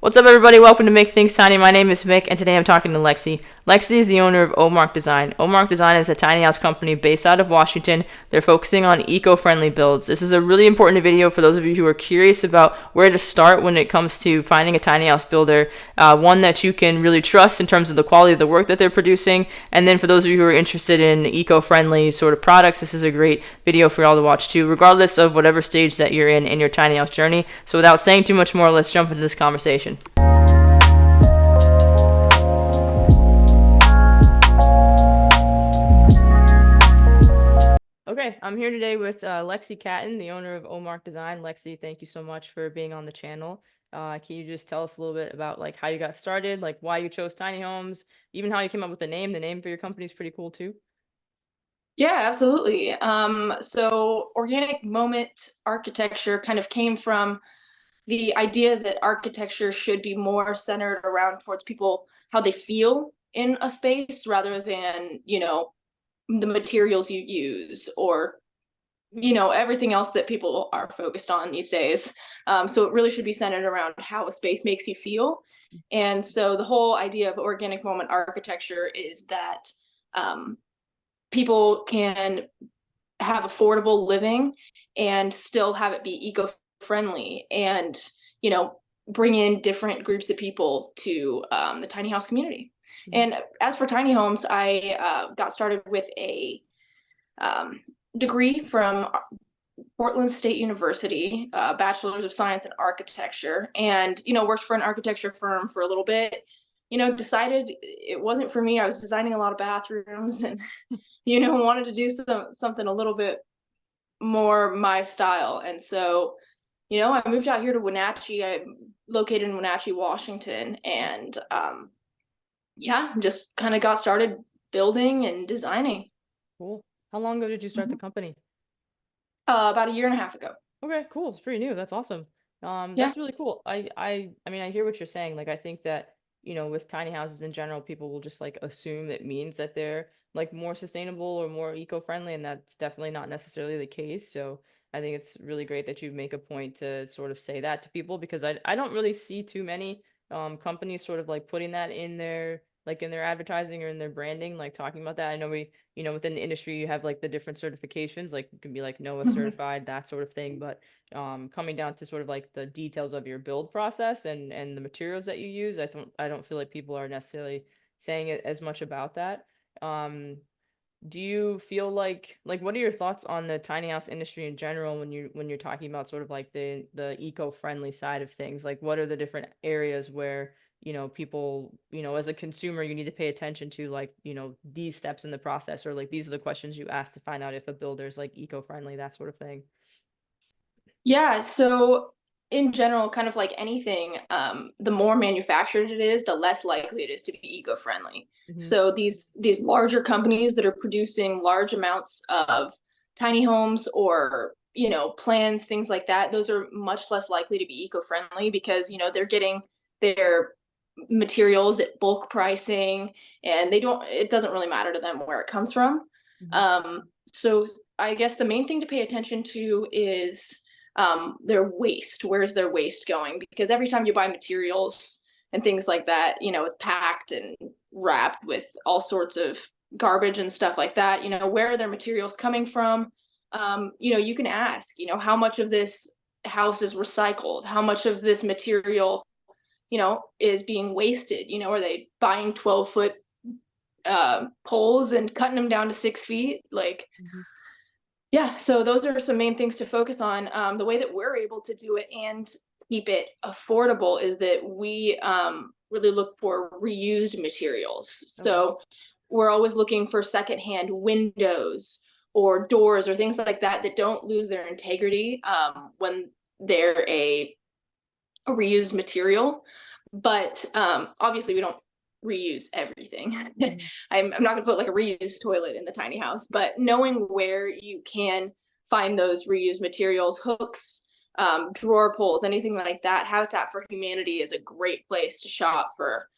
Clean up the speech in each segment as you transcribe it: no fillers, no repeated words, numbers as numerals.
What's up, everybody? Welcome to Make Things Tiny. My name is Mick, and today I'm talking to Lexi. Lexi is the owner of OMARC Design. OMARC Design is a tiny house company based out of Washington. They're focusing on eco-friendly builds. This is a really important video for those of you who are curious about where to start when it comes to finding a tiny house builder, one that you can really trust in terms of the quality of the work that they're producing. And then for those of you who are interested in eco-friendly sort of products, this is a great video for y'all to watch too, regardless of whatever stage that you're in your tiny house journey. So without saying too much more, let's jump into this conversation. Okay, I'm here today with Lexi Catton, the owner of OMARC Design. Lexi, thank you so much for being on the channel. Can you just tell us a little bit about like how you got started, like why you chose tiny homes, even how you came up with the name? The name for your company is pretty cool too. Yeah, absolutely. So organic moment architecture kind of came from the idea that architecture should be more centered around towards people, how they feel in a space rather than, the materials you use or, everything else that people are focused on these days. So it really should be centered around how a space makes you feel. And so the whole idea of organic moment architecture is that um, people can have affordable living and still have it be eco-friendly and bring in different groups of people to the tiny house community. Mhm. And as for tiny homes, I got started with a um, degree from Portland State University, bachelor's of science in architecture, and worked for an architecture firm for a little bit. Decided it wasn't for me. I was designing a lot of bathrooms and wanted to do something a little bit more my style. And so, I moved out here to Wenatchee. I'm located in Wenatchee, Washington, and yeah, just kind of got started building and designing. Cool. How long ago did you start the Mhm. company? About a year and a half ago. Okay, cool. It's pretty new. That's awesome. Yeah. That's really cool. I mean, I hear what you're saying. Like, I think that, with tiny houses in general, people will just like assume it means that they're like more sustainable or more eco-friendly, and that's definitely not necessarily the case. So I think it's really great that you make a point to sort of say that to people because I don't really see too many companies sort of like putting that in their like in their advertising or in their branding, like talking about that. I know within the industry you have like the different certifications, like you can be like NOAA Mhm. certified, that sort of thing, but coming down to sort of like the details of your build process and the materials that you use, I don't feel like people are necessarily saying it as much about that. um do you feel like what are your thoughts on the tiny house industry in general when you're talking about sort of like the eco-friendly side of things? Like what are the different areas where people, as a consumer, you need to pay attention to, like, these steps in the process, or like these are the questions you ask to find out if a builder's like eco-friendly, that sort of thing. Yeah, so in general, kind of like anything, the more manufactured it is, the less likely it is to be eco-friendly. Hmm. So these larger companies that are producing large amounts of tiny homes or plans, things like that, those are much less likely to be eco-friendly because they're getting their materials at bulk pricing, and it doesn't really matter to them where it comes from. Hmm. So I guess the main thing to pay attention to is their waste. Where's their waste going? Because every time you buy materials and things like that, it's packed and wrapped with all sorts of garbage and stuff like that. Where are their materials coming from? You can ask, how much of this house is recycled? How much of this material, is being wasted? Are they buying 12-foot poles and cutting them down to 6 feet? Like, Hmm. yeah, so those are some main things to focus on. The way that we're able to do it and keep it affordable is that we really look for reused materials. Okay. So we're always looking for secondhand windows or doors or things like that that don't lose their integrity when they're a reused material. But obviously, we don't reuse everything. Hmm. I'm not going to put like a reused toilet in the tiny house, but knowing where you can find those reused materials, hooks, drawer pulls, anything like that, Habitat for Humanity is a great place to shop for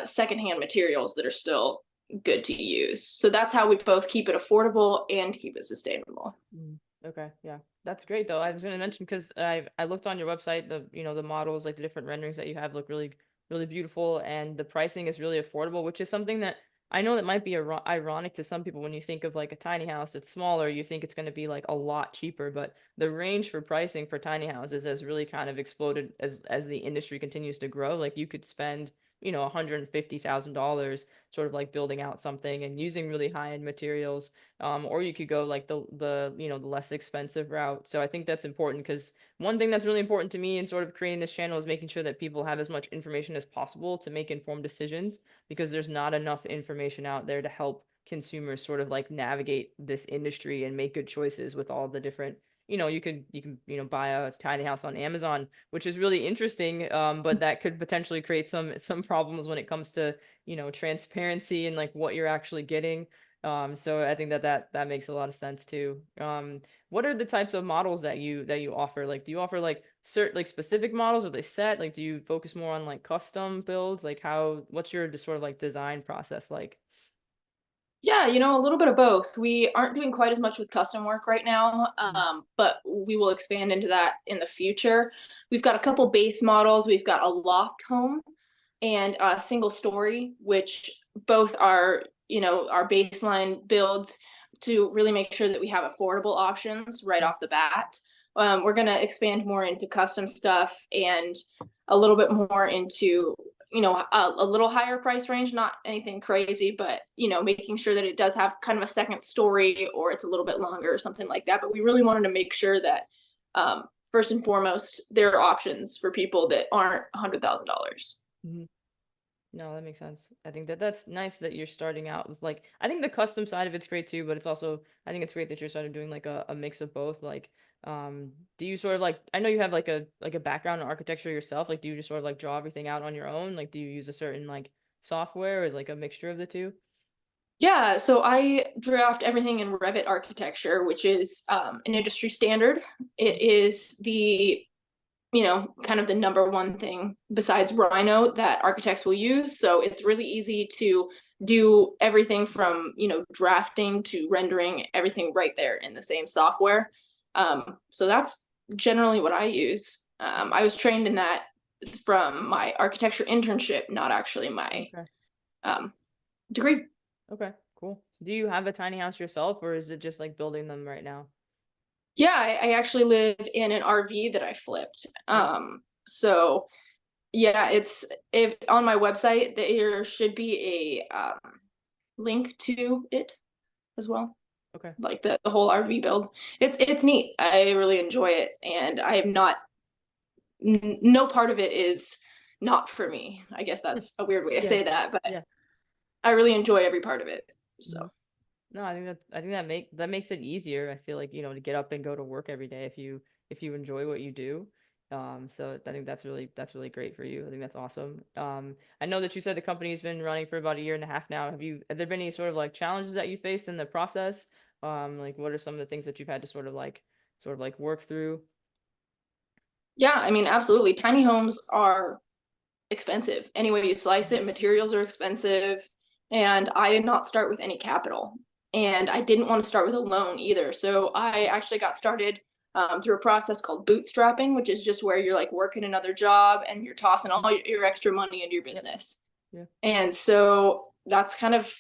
secondhand materials that are still good to use. So that's how we both keep it affordable and keep it sustainable. Mm. Okay, yeah. That's great though. I was going to mention because I looked on your website, the the models, like the different renderings that you have look really beautiful, and the pricing is really affordable, which is something that I know that might be ironic to some people when you think of like a tiny house. It's smaller, you think it's going to be like a lot cheaper, but the range for pricing for tiny houses has really kind of exploded as the industry continues to grow. Like you could spend $150,000 sort of like building out something and using really high-end materials, or you could go like the less expensive route. So I think that's important because one thing that's really important to me in sort of creating this channel is making sure that people have as much information as possible to make informed decisions, because there's not enough information out there to help consumers sort of like navigate this industry and make good choices with all the different, you can buy a tiny house on Amazon, which is really interesting, but that could potentially create some problems when it comes to transparency and like what you're actually getting. So I think that makes a lot of sense too. What are the types of models that you offer? Like, do you offer like certain like specific models? Are they set? Like, do you focus more on like custom builds? Like, what's your sort of like design process like? Yeah, a little bit of both. We aren't doing quite as much with custom work right now, Mhm. but we will expand into that in the future. We've got a couple base models. We've got a loft home and a single story, which both are, our baseline builds to really make sure that we have affordable options right off the bat. We're going to expand more into custom stuff and a little bit more into a little higher price range, not anything crazy, but making sure that it does have kind of a second story or it's a little bit longer or something like that. But we really wanted to make sure that first and foremost there are options for people that aren't $100,000. Mhm. No, that makes sense. I think that's nice that you're starting out with like, I think the custom side of it's great too, but it's also, I think it's great that you're starting doing like a mix of both. Like, do you sort of like, I know you have like a background in architecture yourself. Like, do you just sort of like draw everything out on your own? Like, do you use a certain like software, or is like a mixture of the two? Yeah, so I draft everything in Revit architecture, which is an industry standard. It is the kind of the number one thing besides Rhino that architects will use. So it's really easy to do everything from, drafting to rendering, everything right there in the same software. So that's generally what I use. I was trained in that from my architecture internship, not actually my Okay. um, degree. Okay, cool. Do you have a tiny house yourself, or is it just like building them right now? Yeah, I actually live in an RV that I flipped. Oh, So yeah, it's if on my website there should be a link to it as well, okay. like the whole RV build. It's neat. I really enjoy it, and I am not. No part of it is not for me. I guess that's a weird way to Yeah. say that, but Yeah. I really enjoy every part of it. So. No, I think that makes it easier. I feel like, to get up and go to work every day if you enjoy what you do. So I think that's really great for you. I think that's awesome. I know that you said the company has been running for about a year and a half now. Have there been any sort of like challenges that you faced in the process? Like what are some of the things that you've had to sort of like work through? Yeah, I mean, absolutely. Tiny homes are expensive. Any way you slice Mhm. it, materials are expensive. And I did not start with any capital. And I didn't want to start with a loan either. So I actually got started through a process called bootstrapping, which is just where you're like working another job and you're tossing all your extra money into your Yep. business. Yeah. And so that's kind of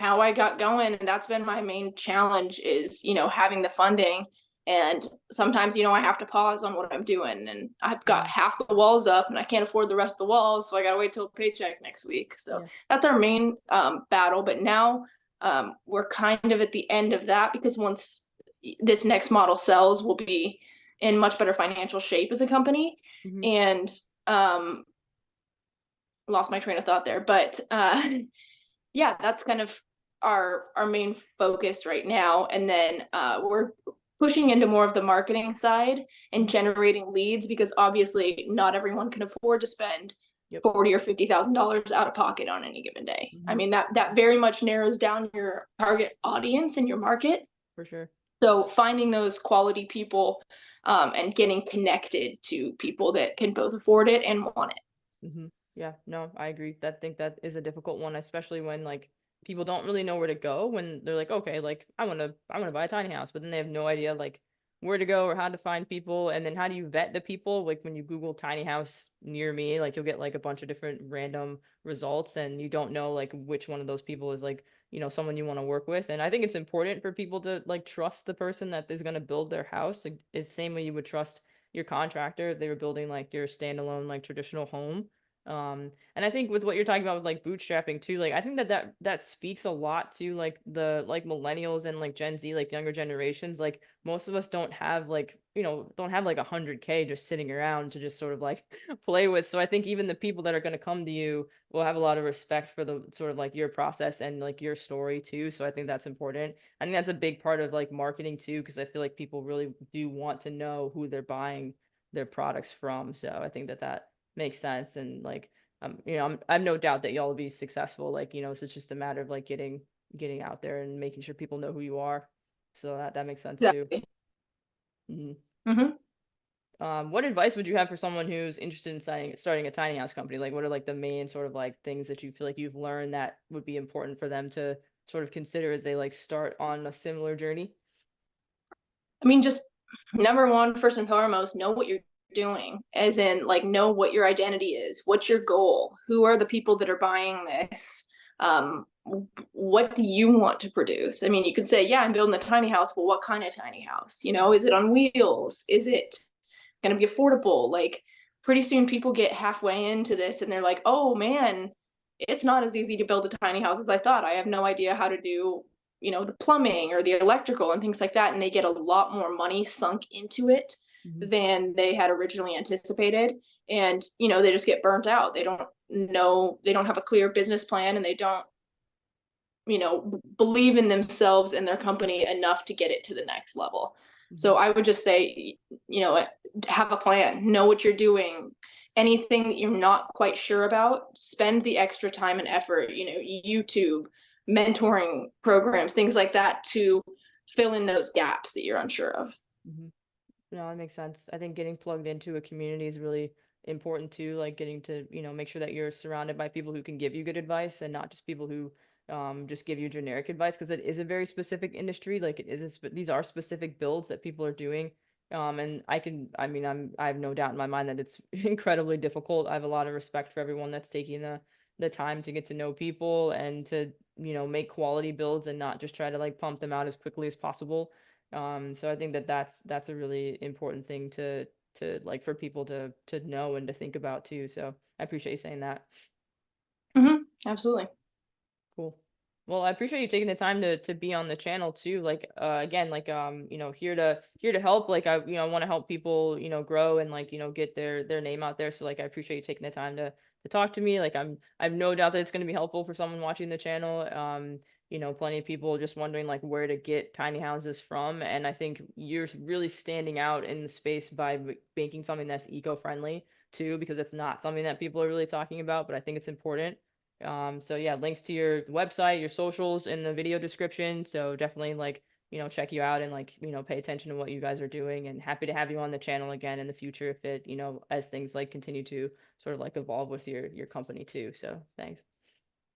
how I got going. And that's been my main challenge is, having the funding. And sometimes, I have to pause on what I'm doing. And I've got Mhm. half the walls up and I can't afford the rest of the walls. So I got to wait till paycheck next week. So Yeah. that's our main battle. But now we're kind of at the end of that because once this next model sells, we'll be in much better financial shape as a company. Hmm. And lost my train of thought there. But yeah, that's kind of our main focus right now. And then we're pushing into more of the marketing side and Hmm. generating leads because obviously not everyone can afford to spend Yep. 40 or $50,000 out of pocket on any given day. I Hmm. mean that very much narrows down your target audience and your market. For sure. So finding those quality people and getting connected to people that can both afford it and want it. Hmm. Yeah, no, I agree. Think that is a difficult one, especially when like people don't really know where to go when they're like, okay, like I want to buy a tiny house, but then they have no idea like where to go or how to find people, and then how do you vet the people? Like when you Google tiny house near me, like you'll get like a bunch of different random results, and you don't know like which one of those people is like, someone you want to work with. And I think it's important for people to like trust the person that is going to build their house. Like it's the same way you would trust your contractor if they were building like your standalone like traditional home. And I think with what you're talking about with like bootstrapping too, like I think that speaks a lot to like the like millennials and like Gen Z, like younger generations. Like most of us don't have like, don't have like 100K just sitting around to just sort of like play with. So I think even the people that are going to come to you will have a lot of respect for the sort of like your process and like your story too. So I think that's important. I think that's a big part of like marketing too, because I feel like people really do want to know who they're buying their products from. So I think that makes sense. And like, I have no doubt that y'all will be successful. Like, so it's just a matter of like getting out there and making sure people know who you are. So that makes sense too. Exactly. Hmm. Hmm. What advice would you have for someone who's interested in starting a tiny house company? Like, what are like the main sort of like things that you feel like you've learned that would be important for them to sort of consider as they like start on a similar journey? I mean, just number one, first and foremost, know what you're doing, as in, like, know what your identity is. What's your goal? Who are the people that are buying this? Um, what do you want to produce? I mean, you could say, yeah, I'm building a tiny house. Well, what kind of tiny house? Is it on wheels? Is it going to be affordable? Like, pretty soon people get halfway into this and they're like, oh man, it's not as easy to build a tiny house as I thought. I have no idea how to do the plumbing or the electrical and things like that, and they get a lot more money sunk into it Hmm. than they had originally anticipated. And they just get burnt out. They don't know, they don't have a clear business plan, and they don't believe in themselves and their company enough to get it to the next level. Hmm. So I would just say, have a plan, know what you're doing. Anything that you're not quite sure about, spend the extra time and effort, YouTube, mentoring programs, things like that, to fill in those gaps that you're unsure of. Hmm. No, that makes sense. I think getting plugged into a community is really important too, like getting to, make sure that you're surrounded by people who can give you good advice and not just people who just give you generic advice, because it is a very specific industry. Like it is these are specific builds that people are doing. And I have no doubt in my mind that it's incredibly difficult. I have a lot of respect for everyone that's taking the time to get to know people and to, make quality builds and not just try to like pump them out as quickly as possible. So I think that's a really important thing to like for people to know and to think about too. So I appreciate you saying that. Absolutely. Cool. Well, I appreciate you taking the time to be on the channel too. Like again, like here to help. Like I want to help people, grow and like, get their name out there. So like I appreciate you taking the time to talk to me. Like I have no doubt that it's going to be helpful for someone watching the channel. Plenty of people just wondering like where to get tiny houses from, and I think you're really standing out in the space by making something that's eco-friendly too, because it's not something that people are really talking about, but I think it's important. So yeah, links to your website, your socials in the video description. So definitely like, check you out and like, pay attention to what you guys are doing, and happy to have you on the channel again in the future if it, as things like continue to sort of like evolve with your company too. So thanks.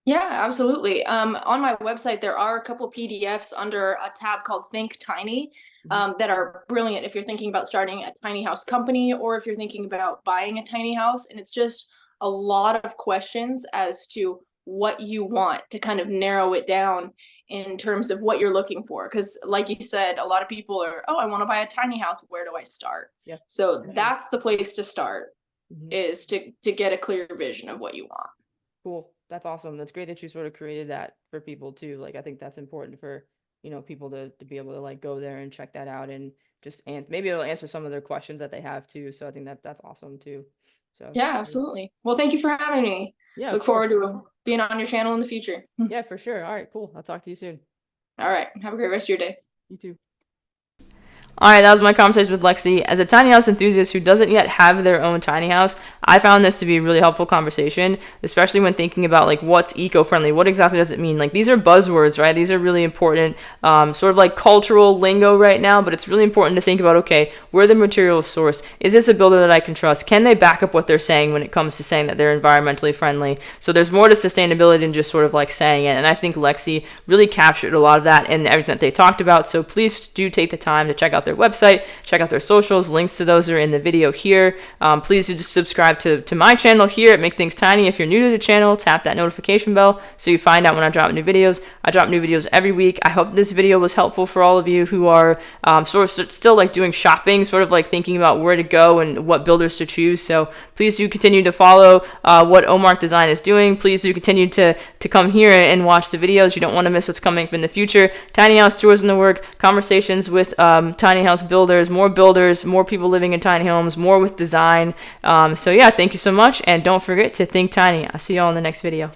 Yeah, absolutely. On my website, there are a couple PDFs under a tab called Think Tiny, Mhm. that are brilliant if you're thinking about starting a tiny house company or if you're thinking about buying a tiny house. And it's just a lot of questions as to what you want, to kind of narrow it down in terms of what you're looking for. Because, like you said, a lot of people are, oh, I want to buy a tiny house. Where do I start? Yeah, So for sure. that's the place to start, Mhm. is to get a clear vision of what you want. Cool. That's awesome. That's great that you sort of created that for people too. Like I think that's important for, people to be able to like go there and check that out and just and maybe it'll answer some of their questions that they have too. So I think that's awesome too. So Yeah, absolutely. Well, thank you for having me. yeah, of Look forward course. to being on your channel in the future. Yeah, for sure. All right, cool. I'll talk to you soon. All right. Have a great rest of your day. You too. All right, that was my conversation with Lexi. As a tiny house enthusiast who doesn't yet have their own tiny house, I found this to be a really helpful conversation, especially when thinking about like what's eco-friendly. What exactly does it mean? Like these are buzzwords, right? These are really important, sort of like cultural lingo right now, but it's really important to think about, okay, where the material source? Is this a builder that I can trust? Can they back up what they're saying when it comes to saying that they're environmentally friendly? So there's more to sustainability than just sort of like saying it. And I think Lexi really captured a lot of that in everything that they talked about. So please do take the time to check out out their website, check out their socials. Links to those are in the video here. Please do subscribe to my channel here at Make Things Tiny. If you're new to the channel, tap that notification bell so you find out when I drop new videos. I drop new videos every week. I hope this video was helpful for all of you who are sort of still like doing shopping, sort of like thinking about where to go and what builders to choose. So please do continue to follow what OMARC Design is doing. Please do continue to come here and watch the videos. You don't want to miss what's coming up in the future. Tiny house tours in the work, conversations with tiny house builders, more people living in tiny homes, more with design. So yeah, thank you so much, and don't forget to think tiny. I'll see you all in the next video.